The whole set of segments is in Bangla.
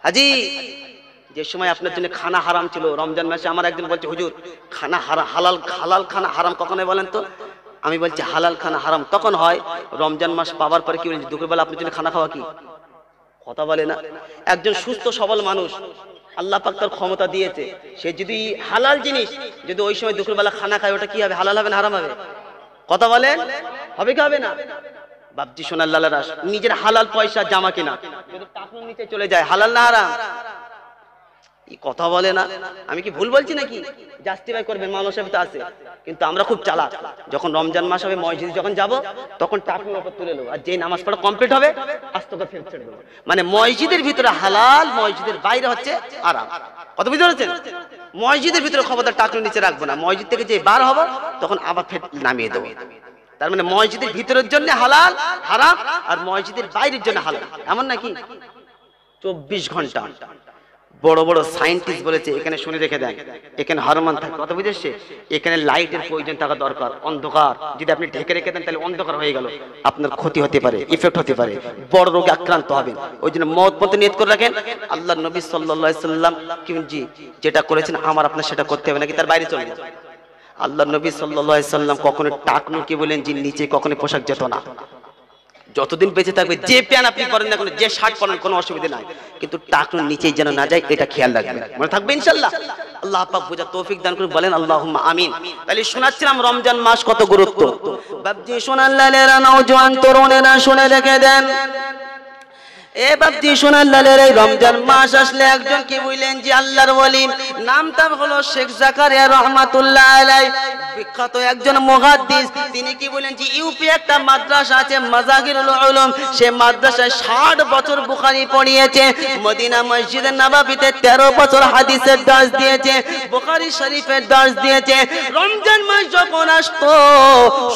আজি যে সময় আপনার জন্য খানা হারাম ছিল রমজান মাসে, আমার একজন বলছে হুজুর খানা হালাল খানা হারাম কখন হয় বলেন তো? আমি বলছি হালাল খানা হারাম তখন হয় রমজান মাস পাওয়ার পরে। কি বলছি দুপুরবেলা আপনার জন্য খানা খাওয়া কি কথা বলে না? একজন সুস্থ সবল মানুষ আল্লাহ পাক তার ক্ষমতা দিয়েছে, সে যদি হালাল জিনিস যদি ওই সময় দুপুরবেলা খানা খায়, ওটা কি হবে? হালাল হবে না হারাম হবে? কথা বলেন, হবে কি হবে না? বাপজি সোনার লালারা নিজের হালাল পয়সা জামা কিনা যদি টাকুর নিচে চলে যায়, হালাল না হারাম? কথা বলে না। আমি কি ভুল বলছি নাকি? জাস্টিফাই করবেন, মানুষ তো আছে। কিন্তু আমরা খুব চালাক, যখন রমজান মাস হবে মসজিদে যখন যাব তখন টাকুর উপর তুলে নেবো, আর যে নামাজ পড়া কমপ্লিট হবে আস্তে করে ফেরত ছেড়ে দেবো। মানে মসজিদের ভিতরে হালাল, মসজিদের বাইরে হচ্ছে আরাম। কত বুঝতে পারছেন? মসজিদের ভিতরে খবরদার টাকুর নিচে রাখবো না, মসজিদ থেকে যে বার হবো তখন আবার ফের নামিয়ে দেবো। তার মানে মসজিদের ভিতরের জন্য হালাল হারাম, আর মসজিদের বাইরের জন্য হালাল। এমন নাকি 24 ঘন্টা বড় বড় সায়েন্টিস্ট বলেছে, এখানে শুনে রেখে দেন, এখানে হরমোন থাকে। কথা বুঝেছে? এখানে লাইটের প্রয়োজন থাকা দরকার। অন্ধকার যদি আপনি ঢেকে রেখে দেন তাহলে অন্ধকার হয়ে গেল, আপনার ক্ষতি হতে পারে, ইফেক্ট হতে পারে, বড় রোগে আক্রান্ত হবেন। ওই জন্য মওত পর্যন্ত নিয়ত করে রাখেন। আল্লাহর নবী সাল্লাল্লাহু আলাইহি সাল্লাম জি যেটা করেছেন আমার আপনার সেটা করতে হবে, নাকি তার বাইরে চলে যাবে? আল্লাহর নবী সাল্লাল্লাহু আলাইহি সাল্লাম কখনো টাকনু কি বলেন যে নিচে কখনো পোশাক যেত না। যতদিন বেঁচে থাকবে যে প্যান আপনি পরেন না কোনো, যে শার্ট পরেন কোনো অসুবিধা নাই, কিন্তু টাকনুর নিচেই যেন না যায়, এটা খেয়াল রাখবেন। মনে থাকবে ইনশাআল্লাহ। আল্লাহ পাক বুঝা তৌফিক দান করুন, বলেন আল্লাহুম্মা আমিন। তাহলে শোনাচ্ছিলাম রমজান মাস কত গুরুত্ব। বাপজি শোনার লালেরা, নওজোয়ান তরুণেরা শুনে রেখে দেন। এ বাপজি শোনার লালেরা, এই রমজান মাস আসলে একজন কি বললেন যে আল্লাহর ওলি, নামটা হলো শেখ জাকারিয়া রাহমাতুল্লাহ আলাইহি, বিখ্যাত একজন মুহাদ্দিস। তিনি কি বলেন যে ইউপি একটা মাদ্রাসা আছে মাজাহিরুল উলুম, সে মাদ্রাসায় 60 বছর বুখারী পড়িয়েছে, মদিনা মসজিদে নববীতে 13 বছর হাদিসের দর্স দিয়েছে, বুখারী শরীফের দর্স দিয়েছে। রমজান মাস যখন আসতো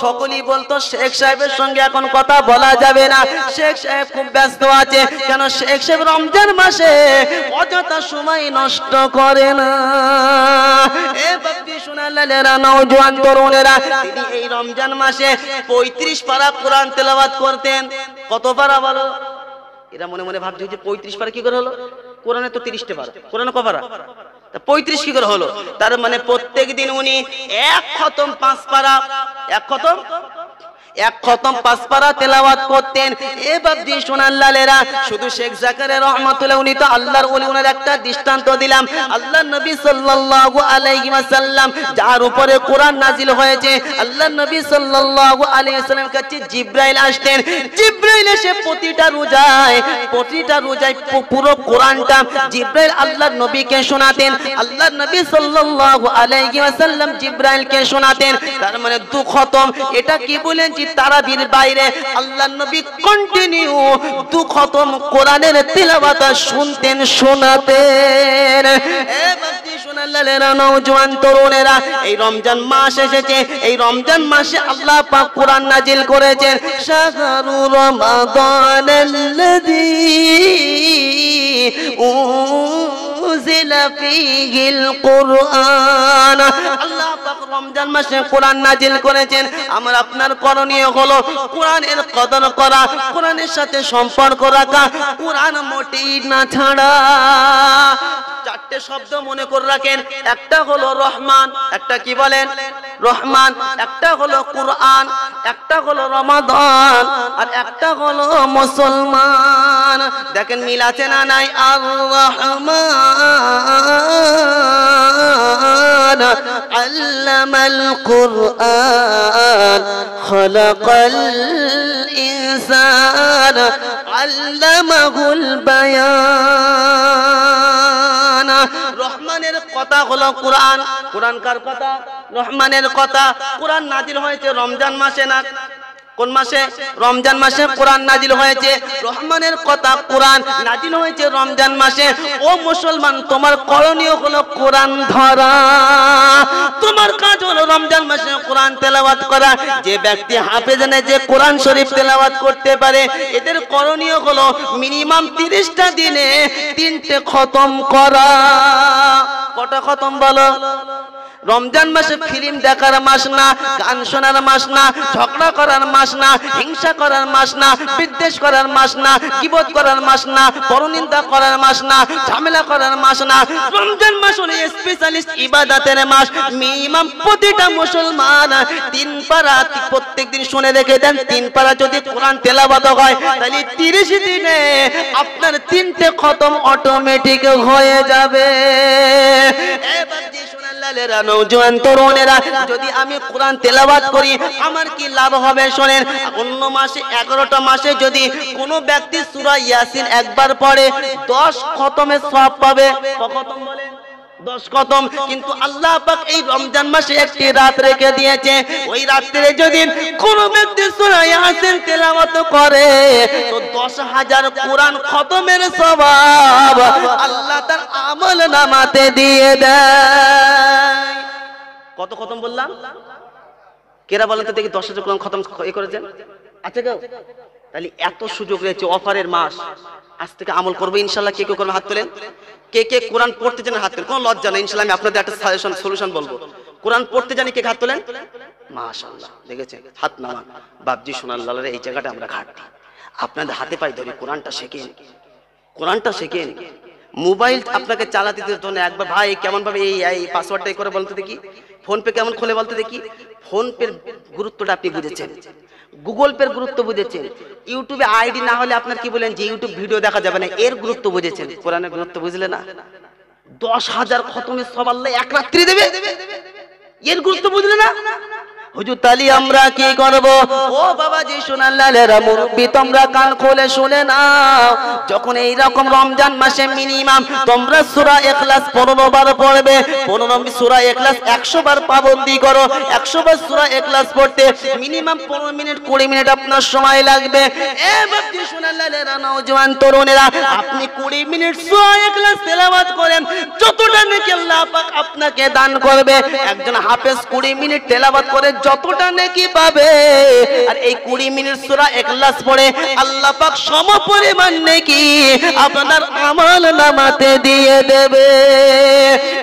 সকলেই বলতো শেখ সাহেবের সঙ্গে এখন কথা বলা যাবে না, শেখ সাহেব খুব ব্যস্ত আছে। কেন? শেখ সাহেব রমজান মাসে অযথা সময় নষ্ট করে না। এ বাপজি শোনালেরা, নওজোয়ান তরুণেরা, তিনি এই রমজান মাসে 35 পারা কোরআন তেলাওয়াত করতেন। কত পারা বলো? এরা মনে মনে ভাবছে যে 35 পারা কি করে হলো? কোরআনে তো 30টা পারা, কোরআনে কত পারা? 35 কি করে হলো? তার মানে প্রত্যেক দিন উনি এক খতম 5 পারা, এক খতম 5 পারা তেলাওয়াত করতেন। এ বাপজি সোনার লালেরা, শুধু শেখ জাকারিয়া রাহমাতুল্লাহ উনি তো আল্লাহর ওলি, ওনার একটা দৃষ্টান্ত দিলাম। আল্লাহর নবী সাল্লাল্লাহু আলাইহি ওয়াসাল্লাম যার উপরে কোরআন নাজিল হয়েছে, আল্লাহর নবী সাল্লাল্লাহু আলাইহি ওয়াসাল্লামের কাছে জিবরাইল আসতেন। জিবরাইল এসে প্রতিটা রোজায় পুরো কোরআনটা জিবরাইল আল্লাহর নবীকে শোনাতেন, আল্লাহর নবী সাল্লাল্লাহু আলাইহি ওয়াসাল্লাম জিবরাইলকে শোনাতেন। তার মানে 2 খতম। এটা কি বলেন তারাবির বাইরে আল্লাহর নবী কন্টিনিউ 2 খতম কোরআনের তিলাওয়াত শুনতেন, শোনাতেন। এ বাপজি শোনালেরা, নওজোয়ান তরুণেরা, এই রমজান মাস এসেছে, এই রমজান মাসে আল্লাহ পাক কোরআন নাজিল করেছেন। শাহরু রমাদানাল্লাযী উনজিলা ফীহিল কুরআন। আল্লাহ পাক রমজান মাসে কোরআন নাজিল করেছেন। আমার আপনার করণীয় হলো কোরআনের কদর করা, কোরআনের সাথে সম্পর্ক রাখা, কোরআন মোটেই না ছাড়া। 4টে শব্দ মনে করে রাখেন, একটা হলো রহমান, একটা কি বলেন? রহমান, একটা হলো কোরআন, একটা হলো রমাদান, আর একটা হলো মুসলমান। দেখেন মিল আছে না নাই? আর রহমান আল্লামাল কুরআন খালাকাল ইনসান আল্লামাহুল বায়ান। রহমানের কথা হলো কোরআন। কোরআন কার কথা? রহমানের কথা। কোরআন নাজিল হয়েছে রমজান মাসে না কোন মাসে? রমজান মাসে কোরআন নাজিল হয়েছে। রহমানের কথা কোরআন নাজিল হয়েছে রমজান মাসে। ও মুসলমান, তোমার করণীয় হলো কোরআন ধরা। তোমার কাজ হলো রমজান মাসে কোরআন তেলাওয়াত করা। যে ব্যক্তি হাফেজ নেই, যে কোরআন শরীফ তেলাওয়াত করতে পারে, এদের করণীয় হলো মিনিমাম 30টা দিনে 3টে খতম করা। কটা খতম বলো? রমজান মাসে ফিল্ম দেখার মাস না, গান শোনার মাস না, ঝগড়া করার মাস না, হিংসা করার মাস না, বিদ্বেষ করার মাস না, গীবত করার মাস না, পরনিন্দা করার মাস না, ঝামেলা করার মাস না। রমজান মাস হলো স্পেশালিস্ট ইবাদতের মাস। মিনিমাম প্রতিটা মুসলমান 3 পারা প্রত্যেকদিন শুনে রেখে দেন, 3 পারা যদি কোরআন তেলাওয়াত হয় তাহলে 30 দিনে আপনার 3টে খতম অটোমেটিক হয়ে যাবে। এবার যে সোনালালেরা নওজোয়ান তরুণেরা, যদি আমি কোরআন তেলাওয়াত করি আমার কি লাভ হবে শোনেন। অন্য মাসে 11টা মাসে যদি কোনো ব্যক্তি সূরা ইয়াসিন একবার পড়ে 10 খতমের সওয়াব পাবে। খতম বলেন 10 খতম। কিন্তু আল্লাহ পাক এই রমজান মাসে একটি রাত রেখে দিয়েছে, ওই রাতে যদি কোনো ব্যক্তি সূরা ইয়াসিন তেলাওয়াত করে তো 10,000 কোরআন খতমের সওয়াব আল্লাহ তার আমলনামাতে দিয়ে দেয়। কত খতম বললাম? কেরা বলেন তো দেখি 10,000 কোরআন খতম করেছেন? আচ্ছা কেউ? তাহলে এত সুযোগ রয়েছে, অফারের মাস। আজ থেকে আমল করবে ইনশাআল্লাহ। কে কে করবে হাত তোলেন। কে কে কোরআন পড়তে জানেন হাত তোলেন। কোনো লজ্জা নেই, ইনশাআল্লাহ আমি আপনাদের একটা সাজেশন সলিউশন বলবো। কোরআন পড়তে জানি কে হাত তোলেন? মাশাআল্লাহ, দেখেছেন হাত নামান। বাপজি সোনাল্লাহর এই জায়গাটা আমরা ঘাটতি। আপনাদের হাতে পাই ধরি কোরআনটা শেখেন, কোরআনটা শেখেন। মোবাইল আপনাকে চালাতে দিতে না। একবার ভাই কেমন ভাবে এই পাসওয়ার্ডটাই করে বলতে দেখি, ফোন পে কেমন খুলে বলতে দেখি। ফোন পের গুরুত্বটা আপনি বুঝেছেন, গুগল পের গুরুত্ব বুঝেছেন, ইউটিউবে আইডি না হলে আপনার কি বলেন যে ইউটিউব ভিডিও দেখা যাবে না, এর গুরুত্ব বুঝেছেন। কোরআনের গুরুত্ব বুঝলে না? 10,000 খতমের সওয়াব আল্লাহ এক রাত্রি দেবে, এর গুরুত্ব বুঝলে না? হুজুর তালি আমরা কি করব? ও বাবাজি সোনাল্লালেরা, মুরব্বি তোমরা কান খুলে শুনে নাও। যখন এই রকম রমজান মাসে মিনিমাম তোমরা সূরা ইখলাস 15 বার পড়বে, 15 সূরা ইখলাস 100 বার পাবন্দি করো। 100 বার সূরা ইখলাস পড়তে মিনিমাম 15 মিনিট 20 মিনিট আপনার সময় লাগবে। এ বাবাজি সোনাল্লালেরা, নওজোয়ান তরুণেরা, আপনি 20 মিনিট সূরা ইখলাস তেলাওয়াত করেন, যতটা নেকি আল্লাহ পাক আপনাকে দান করবে। একজন হাফেজ 20 মিনিট তেলাওয়াত করে যতটা নেকি পাবে, আর এই 20 মিনিট সূরা ইখলাস পড়ে আল্লাহ পাক সমপরিমাণ নেকি আপনার আমলনামাতে দিয়ে দেবে।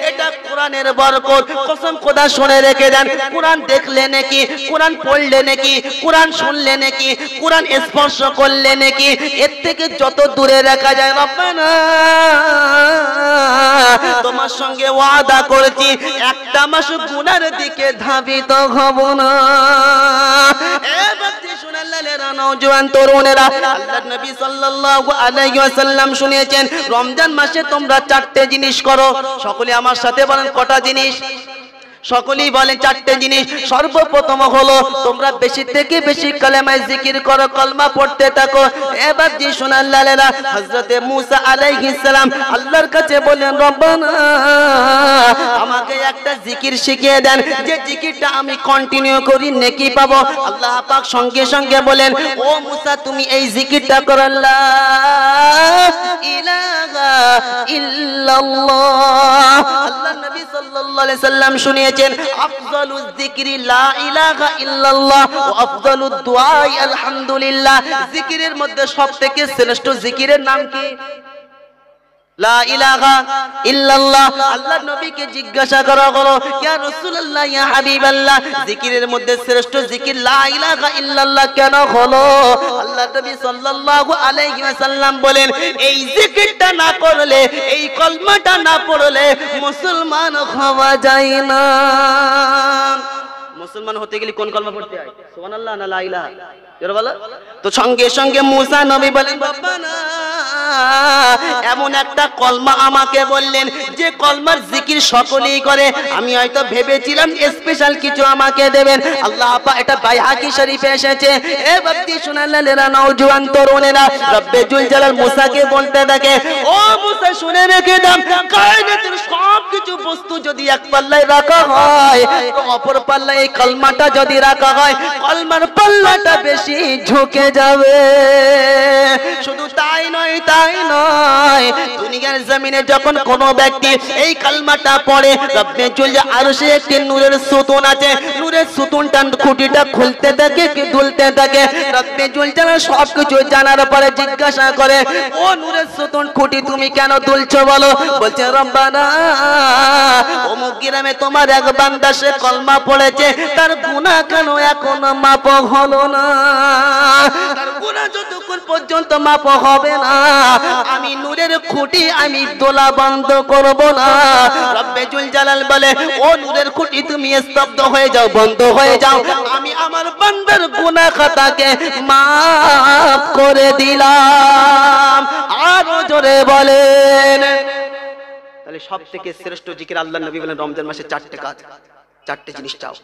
এটা কোরআনের বরকত। কসম খোদা শুনে রেখে দেন, কোরআন দেখলে নেকি, কোরআন পড়লে নেকি, কোরআন শুনলে নেকি, কোরআন স্পর্শ করলে নেকি, এর থেকে যত দূরে রাখা যায়। রব্বানা তোমার সঙ্গে ওয়াদা করেছি একটা মাস গুনার দিকে ধাবিত হব না। এবার সোনাল্লালেরা, নওজোয়ান তরুণেরা, আল্লাহর নবী সাল্লাল্লাহু আলাইহি ওয়াসাল্লাম শুনিয়েছেন রমজান মাসে তোমরা 4টে জিনিস করো। সকলে আমার সাথে বলেন কটা জিনিস? সকলেই বলেন 4টে জিনিস। সর্বপ্রথম হলো তোমরা বেশি থেকে বেশি কালেমায়ে জিকির করো, কলমা পড়তে থাকো। এবার যে সোনাল্লালেরা, হযরতে মূসা আলাইহিস সালাম আল্লাহর কাছে বলেন, রব্বানা আমাকে একটা জিকির শিখিয়ে দেন, যে জিকিরটা আমি কন্টিনিউ করি নেকি পাবো। আল্লাহ পাক সঙ্গে সঙ্গে বলেন, ও মূসা তুমি এই জিকিরটা করো, লা ইলাহা ইল্লাল্লাহ। আল্লাহর নবী সাল্লাল্লাহু আলাইহি সাল্লাম শুনিয়ে আফজালুজ যিকরি লা ইলাহা ইল্লাল্লাহ ওয়া আফজালুদ দুআ আলহামদুলিল্লাহ। জিকিরের মধ্যে সবথেকে শ্রেষ্ঠ জিকিরের নাম কি? লা ইলাহা ইল্লাল্লাহ। আল্লাহর নবীকে জিজ্ঞাসা করা হলো, ইয়া রাসূলুল্লাহ, ইয়া হাবিবাল্লাহ, জিকিরের মধ্যে শ্রেষ্ঠ জিকির লা ইলাহা ইল্লাল্লাহ কেন হলো? আল্লাহর নবী সাল্লাল্লাহু আলাইহি ওয়াসাল্লাম বলেন, এই জিকিরটা না করলে, এই কলমাটা না পড়লে মুসলমান হওয়া যায় না। মুসলমান হতে গেলে কোন কলমা পড়তে হয়? সুবহানাল্লাহ না লা ইলাহা? জোরে বলো। তো সঙ্গে সঙ্গে মূসা নবী বলেন, বাবা না, এমন একটা কলমা আমাকে বললেন যে কলমার জিকির সকলেই করে। আমি হয়তো ভেবেছিলাম স্পেশাল কিছু আমাকে দেবেন। আল্লাহ পাক, এটা বাইহাকি শরীফে এসেছে। এ বাপ্তি সোনাল্লালেরা, নওজোয়ান তরুণেরা, রব্বে জুল জালাল মূসাকে বলতে থাকে, ও মূসা শুনে রেখে দাও, কায়নাতের সব কিছু বস্তু যদি এক পাল্লায় রাখা হয় তো অপর পাল্লায় এই কলমাটা যদি রাখা হয়, কলমার পাল্লাটা বেশি ঝুঁকে যাবে। শুধু তাই নয়, তাই নয়, দুনিয়া দুনিয়ার জমিনে যখন কোন ব্যক্তি এই কালমাটা পড়ে রব্বে জুল আরশে একটি নূরের সুতুন আছে, নূরের সুতুনটা খুঁটিটা খুলতে থাকে কি দুলতে থাকে। রব্বে জুল জালাল সবকিছু জানার পরে জিজ্ঞাসা করে, ও নূরের সুতুন খুঁটি তুমি কেন দুলছো বলো? বলছে রব্বানা অমুক গ্রামে তোমার এক বান্দা সে কলমা পড়েছে, তার গুনাহ কেন এখনো মাপ হলো না? তার গুনাহ যতক্ষণ পর্যন্ত মাপ হবে না আমি নূরের খুঁটি আমি দোলা বন্ধ করব না। রব্বে জুল জালাল বলে, ও নূরের খুঁটি তুমি স্তব্ধ হয়ে যাও, বন্ধ হয়ে যাও, আমি আমার বান্দার গুনাহ খাতাকে মাফ করে দিলাম। আরো জোরে বলেন। তাহলে সব থেকে শ্রেষ্ঠ জিকির আল্লাহর নবী বলেন রমজান মাসে চারটে কাজ, চারটে জিনিস চাও।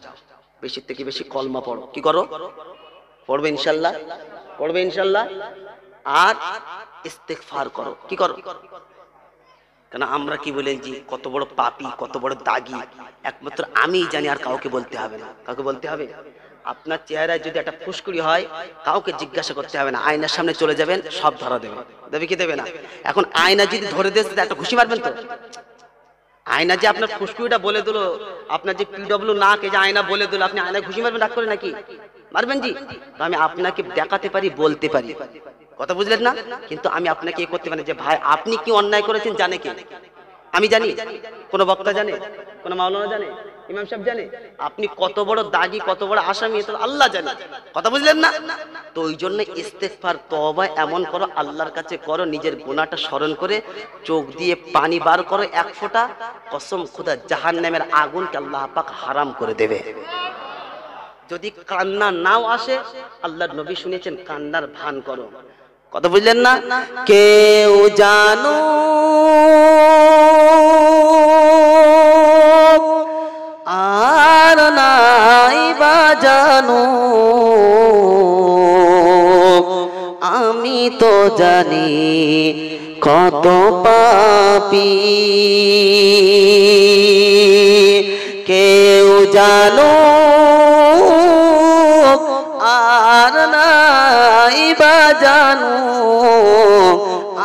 বেশি থেকে বেশি কলমা পড়ো। কি করো? পড়বে ইনশাআল্লাহ, পড়বে ইনশাআল্লাহ। আর ইস্তেগফার করো। কি করো? কেন আমরা কি বলেন যে কত বড় পাপী, কত বড় দাগী একমাত্র আমিই জানি, আর কাউকে বলতে হবে না। কাউকে বলতে হবে? আপনার চেহারায় যদি একটা ফুসকুড়ি হয় কাউকে জিজ্ঞাসা করতে হবে না, আয়নার সামনে চলে যাবেন, সব ধরা দেবে। দেবে কি দেবে না? এখন আয়না যদি ধরে দিয়েছে একটা খুশি মারবেন তো? আয়না যে আপনার ফুসকুড়িটা বলে দিল, আপনার যে পিডব্লিউ নাক এই যে আয়না বলে দিল, আপনি আয়না খুশি মারবেন রাগ করে নাকি? মারবেন জি? তো আমি আপনাকে দেখাতে পারি, বলতে পারি, কথা বুঝলেন না? কিন্তু আমি আপনাকে এ করতে পারি যে ভাই আপনি কি অন্যায় করেছেন জানে কে? আমি জানি? কোন বক্তা জানে? কোন মাওলানা জানে? ইমাম সাহেব জানে? আপনি কত বড় দাগী, কত বড় আসামি এটা আল্লাহ জানে, কথা বুঝলেন না? তো ওই জন্য ইস্তেগফার তওবা এমন করো, আল্লাহর কাছে করো, নিজের গুনাহটা স্মরণ করে চোখ দিয়ে পানি বার করো এক ফোঁটা, কসম খোদা জাহান্নামের আগুনকে আল্লাহ পাক হারাম করে দেবে। যদি কান্না নাও আসে, আল্লাহর নবী শুনেছেন কান্নার ভান করো, কথা বুঝলেন না? কেউ জানো আর নাই বা জানো, আমি তো জানি কত পাপী। কেউ জানো আর নাই বা জানো,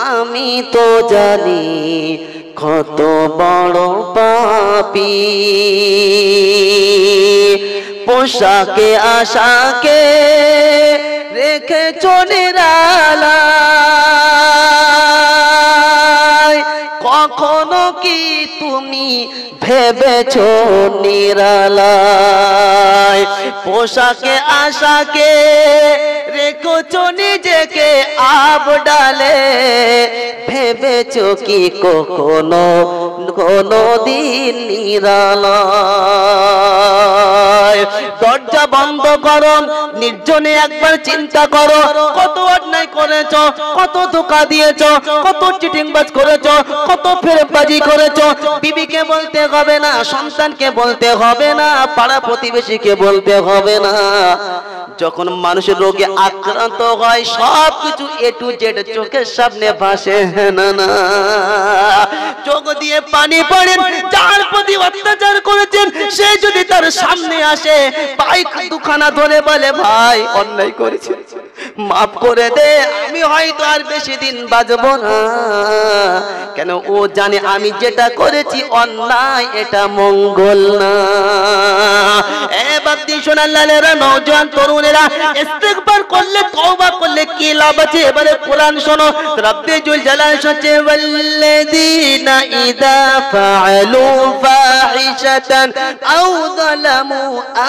আমি তো জানি কত বড় পাপী। পোশাকে আশাকে রেখে চলে নিরালায়, কখনো কি তুমি ভেবেছো নিরালায়? পোশাকে আশাকে রেখেছো নিজেকে আব ডালে, ভেবেছো কি কখনো কোনো দিন নিরালায়? দরজা বন্ধ করো, নির্জনে একবার চিন্তা করো, কত অন্যায় করেছো, কত ধোঁকা দিয়েছো, কত চিটিংবাজ করেছো, কত ফেরবাজি করেছো। বিবিকে বলতে হবে না, সন্তানকে বলতে হবে না, পাড়া প্রতিবেশীকে বলতে হবে না। যখন মানুষের রোগে আক্রান্ত হয় সব কিছু এ টু জেড চোখের সামনে ভাসে না না, চোখ দিয়ে পানি পড়ে। যার প্রতি অত্যাচার করেছেন সে যদি তার সামনে আসে, পাই দুখানা ধরে বলে ভাই অন্যায় করেছি, মাফ করে দে, আমি হয়তো আর বেশি দিন বাঁচবো না। কেন? ও জানে আমি যেটা করেছি অন্যায়, এটা মঙ্গল না। এ বাদ্দি সোনালালেরা, নওজোয়ান তরুণেরা, ইস্তেগফার করলে, তওবা করলে কি লাভ আছে? এবারে কোরআন শোনো। রব্বে জুল জালাল সচে ওয়াল্লাযীনা ইযা ফাআলু ফাহিশাতান আও যালামু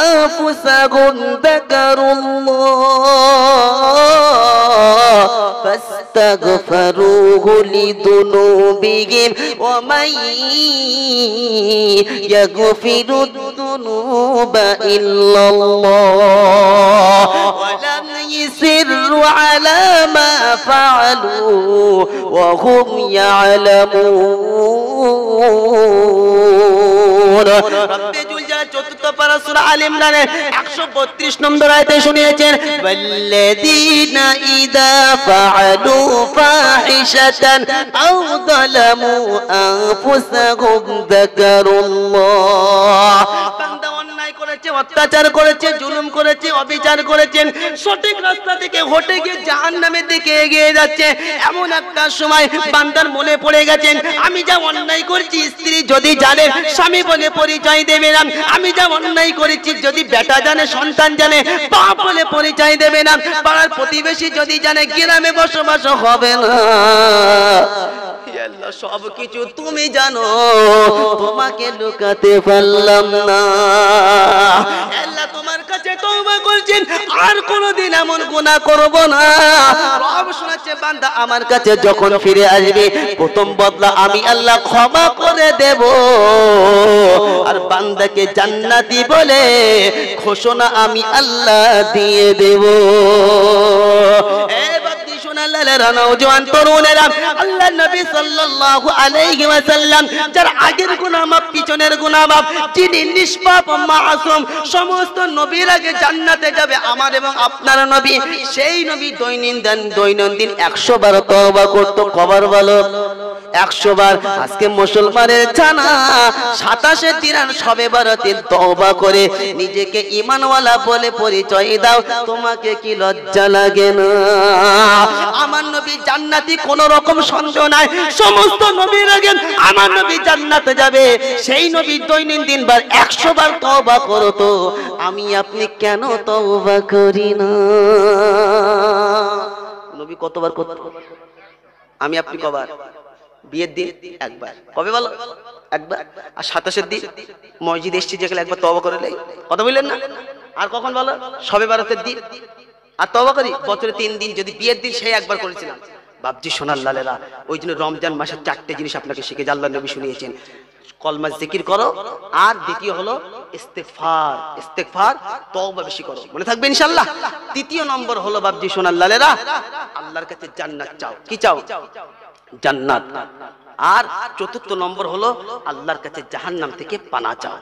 আনফুসাহুম যাকারুল্লাহ ফাস্তাগফিরুহু লিযুনুবিহিম ওয়া মান ইয়াগফিরুদ যুনুবা ইল্লাল্লাহ ওয়া লাম ইসিররু আলা মা ফাআলু ওয়া হুম ইয়ালামুন। রব্বে জুল জালাল চতুর্থ পারা সূরা আল ইমরানের 132 নম্বর আয়াতে শুনিয়েছেন, ওয়াল্লাযীনা ইযা ফাআলু ফাহিশাতান আও যালামু আনফুসাহুম যাকারুল্লাহ। বান্দা অন্যায় করে করেছে, অত্যাচার করেছে, জুলুম করেছে, অবিচার করেছেন, সঠিক রাস্তা থেকে হটে গিয়ে জাহান্নামের দিকে এগিয়ে যাচ্ছে। এমন একটা সময় বান্দার মনে পড়ে গেছেন, আমি যা অন্যায় করেছি স্ত্রী যদি জানে স্বামী বলে পরিচয় দেবে না, আমি যা অন্যায় করেছি যদি বেটা জানে, সন্তান জানে, বাপ বলে পরিচয় দেবে না, পাড়ার প্রতিবেশী যদি জানে গ্রামে বসবাস হবে না। আল্লাহ সব কিছু তুমি জানো, তোমাকে লুকাতে পারলাম না। আল্লাহ তোমার কাছে তওবা করছেন, আর কোনোদিন এমন গুনাহ করব না। রব শোনাচ্ছে, বান্দা আমার কাছে যখন ফিরে আসবে প্রথম বদলা আমি আল্লাহ ক্ষমা করে দেব, আর বান্দাকে জান্নাতি বলে ঘোষণা আমি আল্লাহ দিয়ে দেব। নওজোয়ান তরুণেরা, আল্লাহ নবী সাল্লাল্লাহু আলাইহি ওয়াসাল্লাম যার আগের গুনাহ মাফ পিছনের গুনাহ মাফ, যিনি নিষ্পাপ মাসুম, সমস্ত নবীর আগে জান্নাতে যাবে আমার এবং আপনার নবী, সেই নবী দৈনন্দিন 100 বার তওবা করত। কবার বলো? 100 বার। আজকে মুসলমানের জানা 27 দিন সবে বরাতে তওবা করে নিজেকে ঈমানওয়ালা বলে পরিচয় দাও, তোমাকে কি লজ্জা লাগে না? আমার নবী জান্নাতি, কোন রকম সন্দেহ নাই। সমস্ত নবীর আগে আমার নবী জান্নাতে যাবে, সেই নবী দৈনন্দিন বার 100 বার তওবা করতো, আমি আপনি কেন তওবা করি না? নবী কতবার করত? আমি আপনি কবার? বিয়ের দিন একবার। কবে বলো? একবার। আর 27 দিন মসজিদে এসেছি যেখানে একবার তওবা করে নেই, কথা বললেন না? আর কখন বলো? শবে বরাতের দিন। আর তওবা করি বছরে 3 দিন, যদি বিয়ের দিন সেই একবার করেছিলাম। বাপজি সোনার লালেরা, ওই জন্য রমজান মাসের 4টে জিনিস আপনাকে শিখে যে আল্লাহ নবী শুনিয়েছেন। কলমা জিকির করো, আর দ্বিতীয় হলো ইস্তেগফার। ইস্তেগফার, তওবা বেশি করো, মনে থাকবে ইনশাআল্লাহ। তৃতীয় নম্বর হলো বাপজি সোনার লালেরা, আল্লাহর কাছে জান্নাত চাও। কি চাও? জান্নাত। আর চতুর্থ নম্বর হলো আল্লাহর কাছে জাহান্নাম থেকে পানা চাও,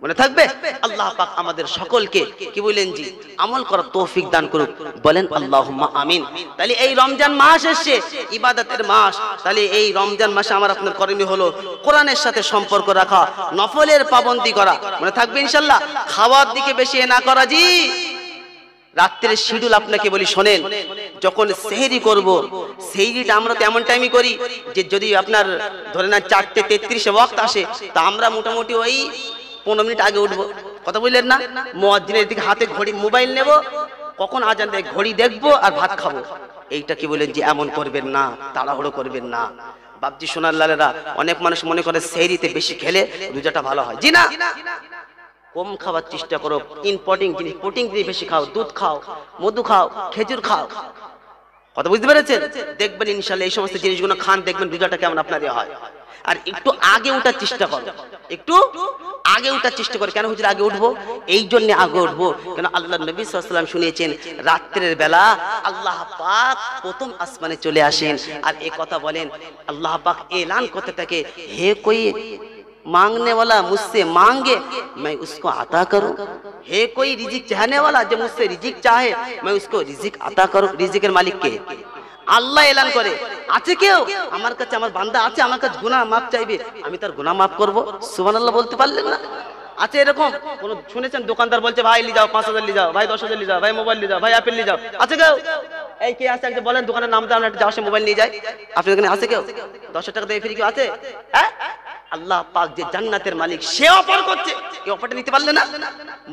মনে থাকবে। আল্লাহ পাক আমাদের সকলকে কি বলেন জি আমল করার তৌফিক দান করুক, বলেন আল্লাহুম্মা আমিন। তাহলে এই রমজান মাস এসেছে, ইবাদতের মাস। তাহলে এই রমজান মাসে আমার আপনার করণীয় হলো কোরআনের সাথে সম্পর্ক রাখা, নফলের পাবন্দি করা, মনে থাকবে ইনশাআল্লাহ। খাওয়ার দিকে বেশি না করা জি। রাত্রের শিডিউল আপনাকে বলি শোনেন, যখন সেহরি করব, সেহরিটা আমরা তো এমন টাইমই করি যে যদি আপনার ধরে না 4:33 ওয়াক্ত আসে, তা আমরা মোটামুটি ওই 15 মিনিট আগে উঠবো, কথা বললেন না? মুয়াজ্জিনের দিকে হাতে ঘড়ি, মোবাইল নেব, কখন আজান দেয় ঘড়ি দেখবো আর ভাত খাবো। এইটা কি বলেন যে এমন করবেন না, তাড়াহুড়ো করবেন না। বাপজি সোনার লালেরা, অনেক মানুষ মনে করে সেহরিতে বেশি খেলে রোজাটা ভালো হয়। জি না, কম খাওয়ার চেষ্টা করো। ইম্পর্টেন্ট জিনিস, প্রোটিন জিনিস বেশি খাও, দুধ খাও, মধু খাও, খেজুর খাও, কথা বুঝতে পেরেছেন? দেখবেন ইনশাআল্লাহ এই সমস্ত জিনিসগুলো খান, দেখবেন রোজাটা কেমন আপনার হয়। আর একটু আগে ওঠার চেষ্টা করো, একটু আগে ওঠার চেষ্টা করো। কেন হুজুর আগে উঠবো? এই জন্য আগে উঠবো কেন আল্লাহ নবী সাল্লাল্লাহু আলাইহি ওয়াসাল্লাম শুনিয়েছেন, রাত্রের বেলা আল্লাহ পাক প্রথম আসমানে চলে আসেন, আর এই কথা বলেন, আল্লাহ পাক এলান করতে থাকে, হে कोई मांगने वाला मुझसे मांगे मैं उसको अता करूं, हे कोई रिजिक चाहने वाला जो मुझसे रिजिक चाहे मैं उसको रिजिक अता करूं। रिजिकेर मालिक के? আল্লাহ এলান করে, আছে কেউ আমার কাছে, আমার বান্দা আছে আমার কাছে গুনাহ মাফ চাইবে, আমি তার গুনাহ মাফ করব। সুবহানাল্লাহ বলতে পারলেন না? আছে এরকম কোন শুনেছেন? দোকানদার বলছে ভাই লি যাও 5000 লি যাও, ভাই 10000 লি যাও, ভাই মোবাইল লি যাও, ভাই অ্যাপেল লি যাও, আছে কেউ? এই কে আছে একজন বলেন, দোকানের নাম দাও, একটা যাওয়ার সময় মোবাইল নিয়ে যায়। আপনাদের এখানে আছে কেউ? 10 টাকা দিয়ে ফ্রি কেউ আছে? হ্যাঁ, আল্লাহ পাক যে জান্নাতের মালিক সে অফার করছে, এই অফারটা নিতে পারলে না?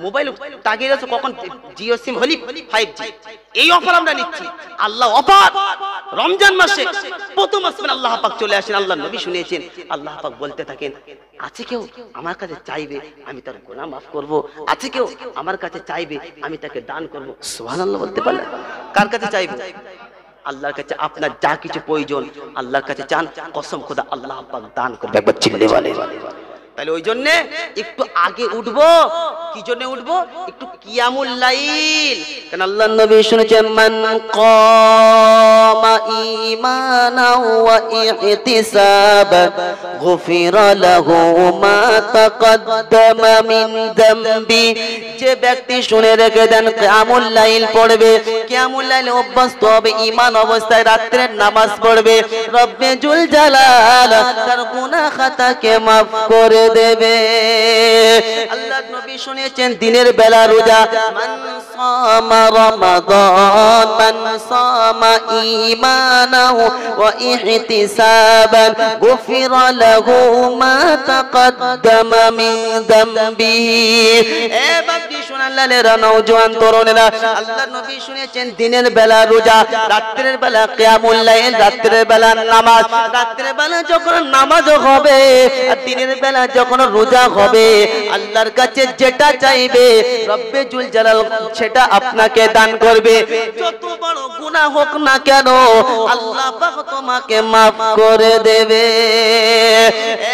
মোবাইল টাকা দিয়েছো কখন? জিও সিম হলি 5G, এই অফার আমরা নিচ্ছি। আল্লাহ অফার রমজান মাসে প্রথম আসমানে আল্লাহ পাক চলে আসেন, আল্লাহ নবী শুনিয়েছেন, আল্লাহ পাক বলতে থাকেন, আছে কেউ আমার কাছে চাইবে আমি তার গুনাহ মাফ করব, আছে কেউ আমার কাছে চাইবে আমি তাকে দান করব। সুবহানাল্লাহ বলতে পারলেন? কার কাছে চাইবে? আল্লাহর কাছে। আপনার যা কিছু প্রয়োজন আল্লাহর কাছে চান, কসম খোদা আল্লাহ পাক দান করবে। একবার চিল্লে বলেন। তাহলে ওই জন্য একটু আগে উঠবো। কি জন্য উঠবো? একটু কিয়ামুল লাইল। কারণ আল্লাহর নবী শুনেছেন, মান কামা ঈমানাও ওয়া ইহতিসাবান গুফিরা লাহু মা তাকদ্দামা মিন যামবি। যে ব্যক্তি শুনে রেখে দেন কিয়ামুল লাইল পড়বে, কিয়ামুল লাইল অভ্যস্ত হবে, ঈমান অবস্থায় রাত্রের নামাজ পড়বে, রব্বে জুল জালাল তার গুনাহ খাতাকে maaf করে করে দেবে। আল্লাহর নবী শুনিয়েছেন দিনের বেলা রোজা, মান সামা রমাদান মান সামা ঈমানাহু ওয়া ইহতিসাবান গুফিরা লাহু মা তাকদ্দামা মিন যামবিহি। এ বাপজি সোনাল্লালেরা, নওজোয়ান তরুণেরা, আল্লাহর নবী শুনিয়েছেন দিনের বেলা রোজা, রাত্রের বেলা কিয়ামুল লাইল, রাত্রের বেলা নামাজ। রাত্রের বেলা যখন নামাজ হবে আর দিনের বেলা যখন রোজা হবে, আল্লাহর কাছে যেটা চাইবে রব্বে জুল জালাল সেটা আপনাকে দান করবে। যত বড় গুনাহ হোক না কেন আল্লাহ পাক তোমাকে maaf করে দেবে।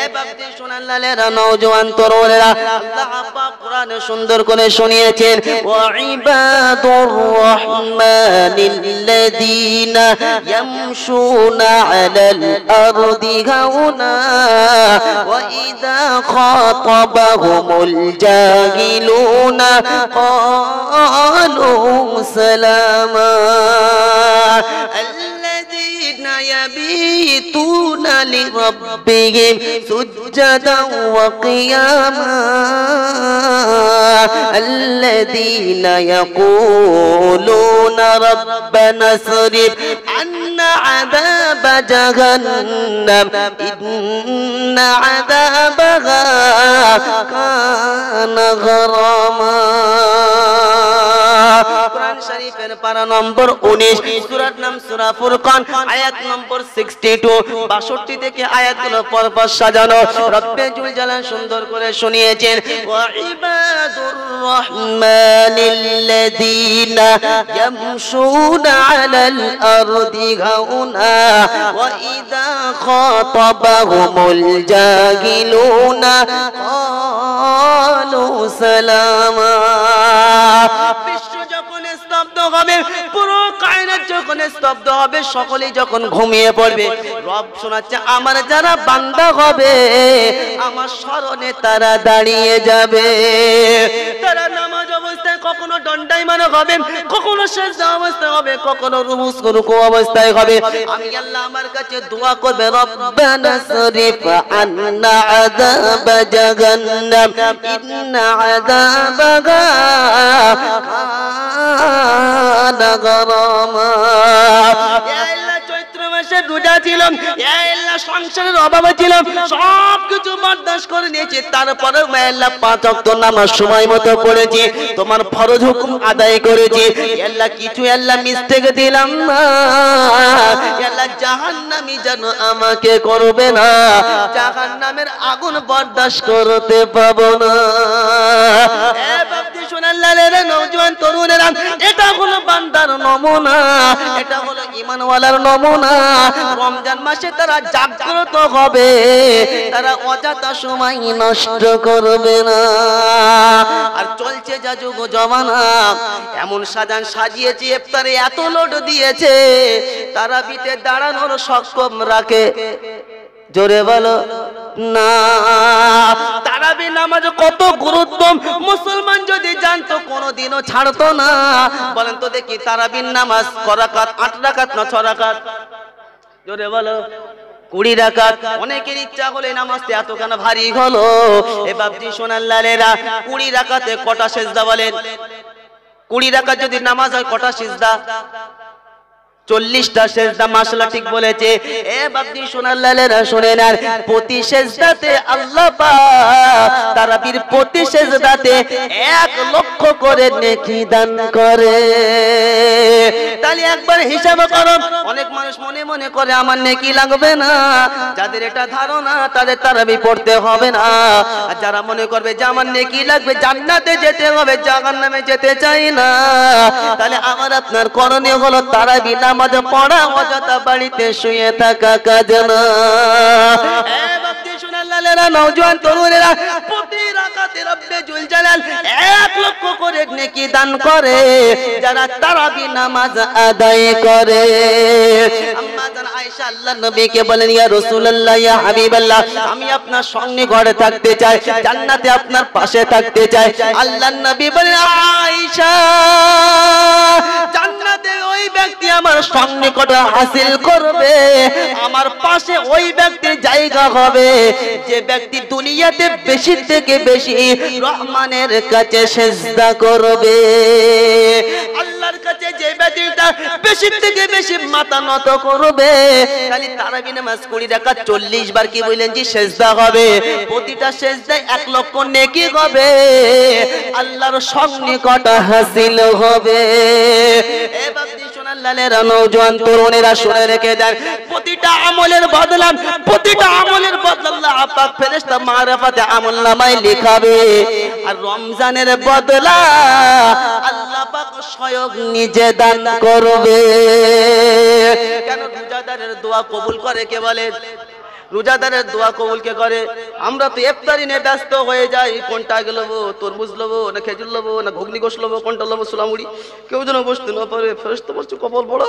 এ বাপজি সোনাল্লালেরা, নওজোয়ান তরুণেরা, আল্লাহ পাক কোরআনে সুন্দর করে শুনিয়েছেন, ওয়া ইবাদুর রহমানিল্লাযীনা ইয়ামশুনা আলাল আরদি হাওনা ওয়া ইযা খাতাবাহুমুল জাহিলুনা ক্বালু সালামা الذين يبيتون لربهم سجدا وقياما الذين يقولون ربنا اصرف عنا عذاب جهنم إن عذابها كان غراما। কোরআন শরীফের পারা নম্বর 19, সূরার নাম সূরা ফুরকান, আয়াত নম্বর 62। 62 থেকে আয়াতগুলো পরপর সাজানো। রব্বে জুল জালাল সুন্দর করে শুনিয়েছেন, ওয়া ইবাদুর রহমানিল্লাযীনা ইয়ামশুনা আলাল আরদি হাওনা ওয়া ইযা খাতাবাহুমুল জাহিলুনা ক্বালু সালামা। বিশ্ব যখন স্তব্ধ হবে, পুরো কায়নাত যখন স্তব্ধ হবে, সকলেই যখন ঘুমিয়ে পড়বে, রব শোনাচ্ছে আমার যারা বান্দা হবে আমার স্মরণে তারা দাঁড়িয়ে যাবে। তারা নামাজ অবস্থায় কখনো দণ্ডায়মান হবে, কখনো সিজদা অবস্থায় হবে, কখনো রুকু অবস্থায় হবে। আমি আল্লাহ আমার কাছে দোয়া করবে, রব্বানা সরিফ আন্না আযাব জাহান্নাম ইন্না আযাবাহা কানা গরামা। ইয়া আল্লাহ, চৈত্র মাসে রোজা ছিলাম, ইয়া আল্লাহ সংসারের অভাবে ছিলাম, সবকিছু বরদাস্ত করে নিয়েছি, তারপরেও ইয়া আল্লাহ 5 ওয়াক্ত নামাজ সময় মতো পড়েছি, তোমার ফরজ হুকুম আদায় করেছি। ইয়া আল্লাহ কিছু আল্লাহ মিস্টেক দিলাম না, ইয়া আল্লাহ জাহান্নামী যেন আমাকে করবে না, জাহান্নামের আগুন বরদাস্ত করতে পাবো না। এ বাপজি সোনাল্লালেরা, নওজোয়ান তরুণেরা, এটা হলো বান্দার নমুনা, এটা হলো ঈমানওয়ালার নমুনা। রমজান মাসে তারা জাগ্রত হবে, তারা অযথা সময় নষ্ট করবে না। আর চলছে যা যুগ জমানা, এমন সাজিয়েছে, ইফতারে এত লোড দিয়েছে, তারাবিতে দাঁড়ানোর সক্ষম রাখে, জোরে বলো না। তারাবি নামাজ কত গুরুত্ব মুসলমান যদি জানতো কোনোদিনও ছাড়তো না। বলেন তো দেখি, তারাবির নামাজ ক রাকাত? 8 রাকাত না 6 রাকাত? জোরে বলো। 20 রাকাত। অনেকের ইচ্ছা হলে নামাজটা এত কেন ভারী হলো? এ বাপজি সোনাল্লালেরা, 20 রাকাতে কটা সিজদা বলেন? 20 রাকাত যদি নামাজ হয় কটা সিজদা? 40টা সিজদা। মাশাআল্লাহ, ঠিক বলেছে। এ বাপজি সোনাল্লালেরা শুনে নেন, প্রতি সিজদাতে আল্লাহ পাক তারাবির প্রতি সিজদাতে 1 লক্ষ করে নেকি দান করে। তাহলে একবার হিসাব করো। অনেক মানুষ মনে মনে করে আমার নেকি লাগবে না, যাদের এটা ধারণা তাদের তারাবি পড়তে হবে না। আর যারা মনে করবে যে আমার নেকি লাগবে, জান্নাতে যেতে হবে, জাহান্নামে যেতে চাই না, তাহলে আমার আপনার করণীয় হলো তারাবি নামাজ পড়া, অযথা বাড়িতে শুয়ে থাকা কাজ না। এ বাপজি সোনাল্লালেরা, নওজোয়ান তরুণেরা, প্রতি রাকাতে রব্বে জুল জালাল 1 লক্ষ করে নেকি দান করে যারা তারাবি নামাজ আদায় করে। আম্মা জান আয়েশা আল্লাহর নবীকে বলেন ইয়া রাসূলুল্লাহ ইয়া হাবিবাল্লাহ আমি আপনার সঙ্গে ঘরে থাকতে চাই জান্নাতে আপনার পাশে থাকতে চাই আল্লাহর নবী বলেন আয়েশা জান্নাতে ওই ব্যক্তি আমার সন্নিকটে হাসিল করবে আমার পাশে ওই ব্যক্তির জায়গা হবে যে ব্যক্তি দুনিয়াতে বেশি থেকে বেশি রহমানের কাছে সিজদা করবে আল্লাহর কাছে যে ব্যক্তিটা বেশি থেকে বেশি মাথা নত করবে খালি তারাবি নামাজ 20 রাকাত 40 বার কি বলেন জি সিজদা হবে প্রতিটা সিজদায় 1 লক্ষ নেকি হবে আল্লাহর সন্নিকটে হাসিল হবে এ বান্দি সোনাল্লালেরা নওজোয়ান তরুণেরা শুনে রেখে দেন প্রতিটা আমলের বদলা আল্লাহ পাক ফেরেশতা মারফাতে আমলনামায় লিখাবে আর রমজানের বদলা আল্লাহ পাক স্বয়ং নিজে দান করবে কেন রোজাদারের দোয়া কবুল করে কে বলেন রোজাদারের দোয়া কবুল কে করে আমরা তো ইফতারি নিয়ে ব্যস্ত হয়ে যাই কোনটা আগে লবো তরমুজ লবো না খেজুর লবো না ঘুগনি গোশ লবো কোনটা লবো সোলামুড়ি কেউ যেন বসতে না পারে ফেরেশতা বলছে কপাল বড়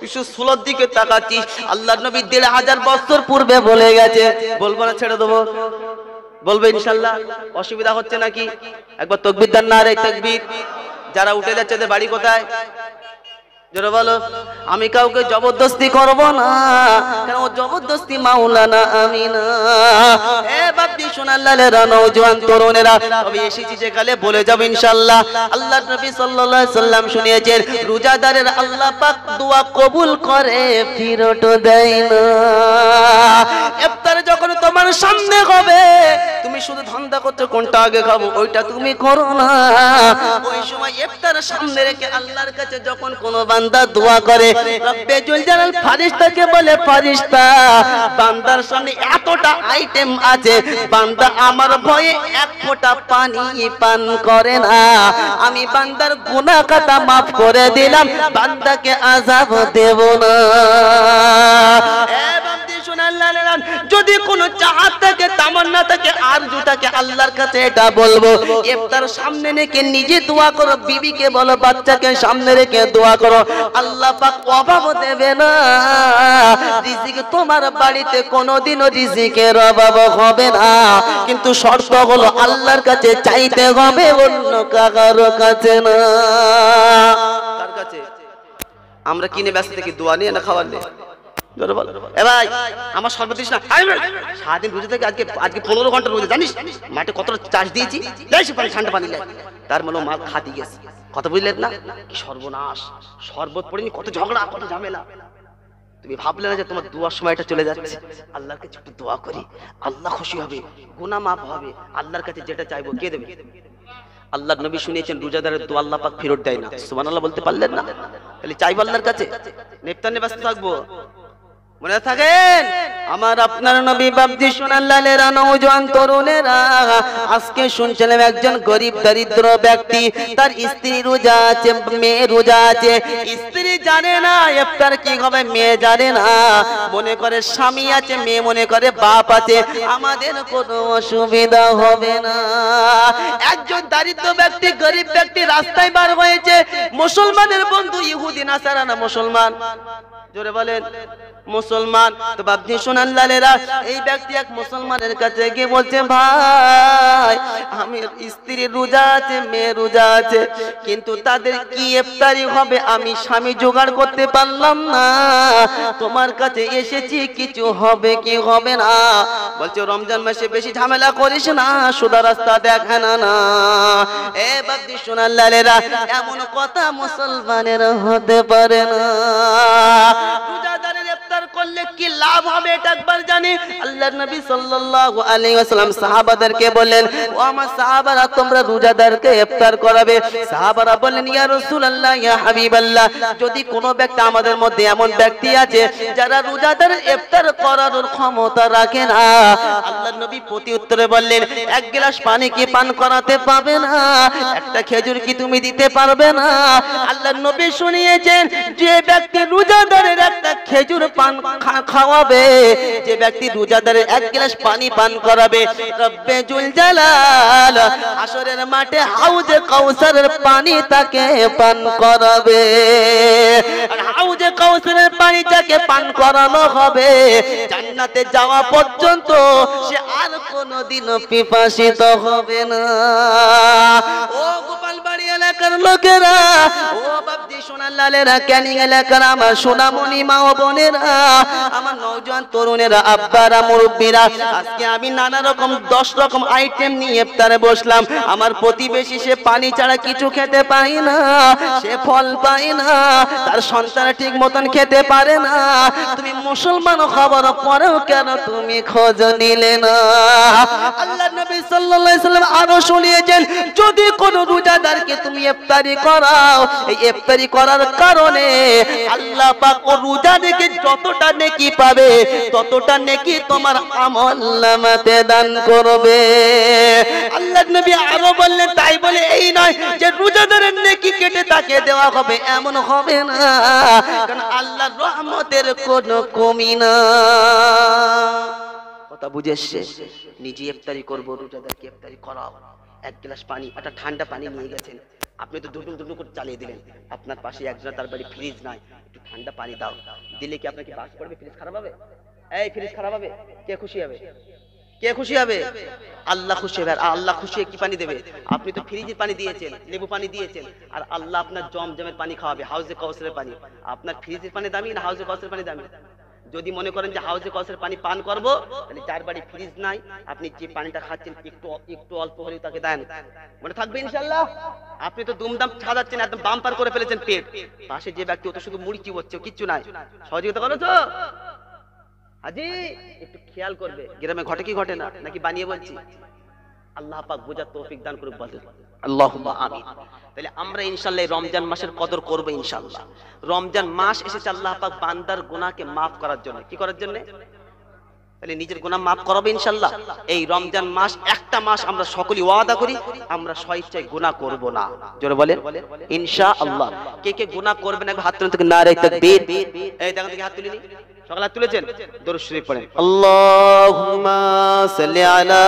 বিশেষ সোলার দিকে তাকাচ্ছিস আল্লাহর নবী 1500 বছর পূর্বে বলে গেছে বলবো না ছেড়ে দেবো বলবে ইনশাআল্লাহ অসুবিধা হচ্ছে নাকি একবার তাকবীর দেন না রে তাকবীর যারা উঠে যাচ্ছে তাদের বাড়ি কোথায় জোরে বলো আমি কাউকে জবরদস্তি করব না কারণ ও জবরদস্তি মাওলানা আমি না এ বাপজি সোনাল্লালেরা নওজোয়ান তরুণেরা তবে এসেছি যেখানে বলে যাব ইনশাআল্লাহ আল্লাহর নবী সাল্লাল্লাহু আলাইহি সাল্লাম শুনিয়েছেন রোজাদারের আল্লাহ পাক দোয়া কবুল করে ফিরত দেয় না ইফতার যখন তোমার সামনে হবে তুমি শুধু ধান্দা করতে কোনটা আগে খাবো ওইটা তুমি করো না ওই সময় ইফতার সামনে রেখে আল্লাহর কাছে যখন কোনো বান্দা দোয়া করে রব্বে জুল জালাল ফেরেশতাকে বলে ফেরেশতা বান্দার সামনে এতটা আইটেম আছে বান্দা আমার ভয়ে এক ফোঁটা পানি পান করে না আমি বান্দার গুনাহ খাতা maaf করে দিলাম বান্দাকে আযাব দেব না এ বান্দি সুবহানাল্লাহ যদি কোনো চাহত থাকে তামান্না থাকে আরজু থাকে আল্লাহর কাছে এটা বলবো ইফতার সামনে রেখে নিজে দোয়া করো বিবিকে বলো বাচ্চাকে সামনে রেখে দোয়া করো আল্লাহ পাক অভাব দেবে না রিজিক তোমার বাড়িতে কোনোদিনও রিজিকের অভাব হবে না কিন্তু শর্ত হলো আল্লাহর কাছে চাইতে হবে অন্য কারো কাছে না কার কাছে আমরা কিনে ব্যস্ত থেকে দোয়া নিয়ে না খাবার নিয়ে জোরে বল এ ভাই আমার সর্বদিস না সারাদিন রোজা থেকে আজকে 15 ঘন্টা রোজা জানিস মাঠে কতটা চাষ দিয়েছি যাইছি পানি ঠান্ডা পানি লাগে তার মানে মা খাতি গেছে কথা বুঝলেন না কি সর্বনাশ শরবত পড়েনি কত ঝগড়া কত ঝামেলা তুমি ভাবলে না যে তোমার দোয়ার সময়টা চলে যাচ্ছে আল্লাহর কাছে একটু দোয়া করি আল্লাহ খুশি হবে গুনাহ maaf হবে আল্লাহর কাছে যেটা চাইবো কে দেবে আল্লাহর নবী শুনিয়েছেন রোজাদারের দোয়া আল্লাহ পাক ফেরত দেয় না সুবহানাল্লাহ বলতে পারলেন না খালি চাইবো আল্লাহর কাছে নেফতানে ব্যস্ত থাকবো মনে থাকেন আমার আপনার নবী বাপজি সোনাল্লালেরা নওজোয়ান তরুণেরা আজকে শুনছিলাম একজন গরিব দরিদ্র ব্যক্তি তার স্ত্রী রোজা আছে মেয়ে রোজা আছে স্ত্রী জানে না ইফতার কি হবে মেয়ে জানে না মনে করে স্বামী আছে মেয়ে মনে করে বাপ আছে আমাদের কোনো অসুবিধা হবে না একজন দরিদ্র ব্যক্তি গরিব ব্যক্তি রাস্তায় বার হয়েছে মুসলমানের বন্ধু ইহুদি নাসারা না মুসলমান জোরে বলেন মুসলমান তো বাপজি সোনাল্লালেরা এই ব্যক্তি এক মুসলমানের কাছে গিয়ে বলছে ভাই আমি স্ত্রী রোজা আছে মেয়ে রোজা আছে কিন্তু তাদের কি ইফতারি হবে আমি স্বামী জোগাড় করতে পারলাম না তোমার কাছে এসেছি কিছু হবে কি হবে না বলছে রমজান মাসে বেশি ঝামেলা করিস না সোজা রাস্তা দেখা না এ বাপজি সোনাল্লালেরা এমন কথা মুসলমানের হতে পারে না রোজাদারের ইফতার করলে কি লাভ হবে এটা একবার জানি আল্লাহর নবী সাল্লাল্লাহু আলাইহি ওয়াসাল্লাম সাহাবাদেরকে বললেন ও আমার সাহাবারা তোমরা রোজাদারকে ইফতার করাবে সাহাবারা বললেন ইয়া রাসূলুল্লাহ ইয়া হাবিবাল্লাহ যদি কোনো ব্যক্তি আমাদের মধ্যে এমন ব্যক্তি আছে যারা রোজাদার ইফতার করানোর ক্ষমতা রাখে না আল্লাহর নবী প্রতি উত্তরে বললেন এক গ্লাস পানি কি পান করাতে পারবে না একটা খেজুর কি তুমি দিতে পারবে না আল্লাহর নবী শুনিয়েছেন যে ব্যক্তি রোজাদারের একটা খেজুর পান খাওয়াবে যে ব্যক্তি রোজাদারের এক গ্লাস পানি পান করাবে রব্বে জুল জালাল হাসরের মাঠে হাউজে কাউসারের পানি তাকে পান করাবে আর হাউজে কাউসারের পানি যাকে পান করানো হবে জান্নাতে যাওয়া পর্যন্ত সে আর কোনোদিন পিপাসিত হবে না। ও গোপালবাড়ি এলাকার লোকেরা, ও বাপজি সোনালালেরা, ক্যানিং এলাকার আমার সোনামণি মা ও বোনেরা, আমার নওজোয়ান তরুণেরা, আব্বারা, মুরব্বীরা, আজকে আমি নানা রকম 10 রকম আইটেম নিয়ে ইফতারে বসলাম। আমার প্রতিবেশী সে পানি ছাড়া কিছু খেতে পায় না, সে ফল পায় না, তার সন্তান ঠিক মতন খেতে পারে না। তুমি মুসলমান হবার পরেও কেন তুমি খোঁজ নিলে না? আল্লাহর নবী সাল্লাল্লাহু আলাইহি সাল্লাম আরো শুনিয়েছেন, যদি কোনো রোজাদারকে তুমি ইফতারি করাও, এই ইফতারি করার কারণে আল্লাহ পাক ও রোজাদারকে যতটা নেকি পাবে ততটা নেকি তোমার আমলনামাতে দান করবে। আল্লাহর নবী আরো বললেন, তাই বলে এই নয় যে রোজাদারের নেকি কেটে তাকে দেওয়া হবে, এমন হবে না, কারণ আল্লাহর রহমতের কোনো কমি না। কথা বুঝে এসছে? নিজে ইফতারি করবো, রোজাদারকে ইফতারি করাও। এক গ্লাস পানি, একটা ঠান্ডা পানি নিয়ে গেছেন, আপনি তো দুটো দুটো করে চালিয়ে দিলেন। আপনার পাশে একজন, তার বাড়ি ফ্রিজ নাই, একটু ঠান্ডা পানি দাও, দিলে কি আপনাকে বাস পড়বে? ফ্রিজ খারাপ হবে? এই ফ্রিজ খারাপ হবে? কে খুশি হবে? কে খুশি হবে? আল্লাহ খুশি হবে। আর আল্লাহ খুশি কি পানি দেবে? আপনি তো ফ্রিজের পানি দিয়েছেন, লেবু পানি দিয়েছেন, আর আল্লাহ আপনার জমজমের পানি খাওয়াবে, হাউজে কাউসারের পানি। আপনার ফ্রিজের পানি দামি না হাউজে কাউসারের পানি দামি? যদি মনে করেন যে হাউজে কাউসারের পানি পান করবো, তাহলে যার বাড়ি ফ্রিজ নাই, আপনি যে পানিটা খাচ্ছেন একটু অল্প হলেও তাকে দেন, মনে থাকবে ইনশাআল্লাহ। আপনি তো দুমদাম ছাড়াচ্ছেন, একদম বাম্পার করে ফেলেছেন পেট। পাশে যে ব্যক্তি, ও তো শুধু মুড়ি চিবোচ্ছে, কিচ্ছু নাই। সহযোগিতা করো তো হাজি, একটু খেয়াল করবে। গ্রামে ঘটে কি ঘটে না, নাকি বানিয়ে বলছি? আল্লাহ পাক বোঝার তৌফিক দান করুক, বলেন আল্লাহুম্মা আমিন। তাহলে আমরা ইনশাআল্লাহ রমজান মাসের কদর করব ইনশাআল্লাহ। রমজান মাস এসেছে আল্লাহ পাক বান্দার গুনাহকে maaf করার জন্য। কি করার জন্য? তাহলে নিজের গুনাহ maaf করাবে ইনশাআল্লাহ। এই রমজান মাস একটা মাস আমরা সকলেই ওয়াদা করি, আমরা স্বেচ্ছায় গুনাহ করব না। জোরে বলেন ইনশাআল্লাহ। কে কে গুনাহ করবেন একবার হাত তুলে থেকে নারে তাকবীর। এই দেখেন দেখি হাত তুলিনি, সকলে হাত তুলেছেন? দরুদ শরীফ পড়েন, আল্লাহুম্মা সাল্লি আলা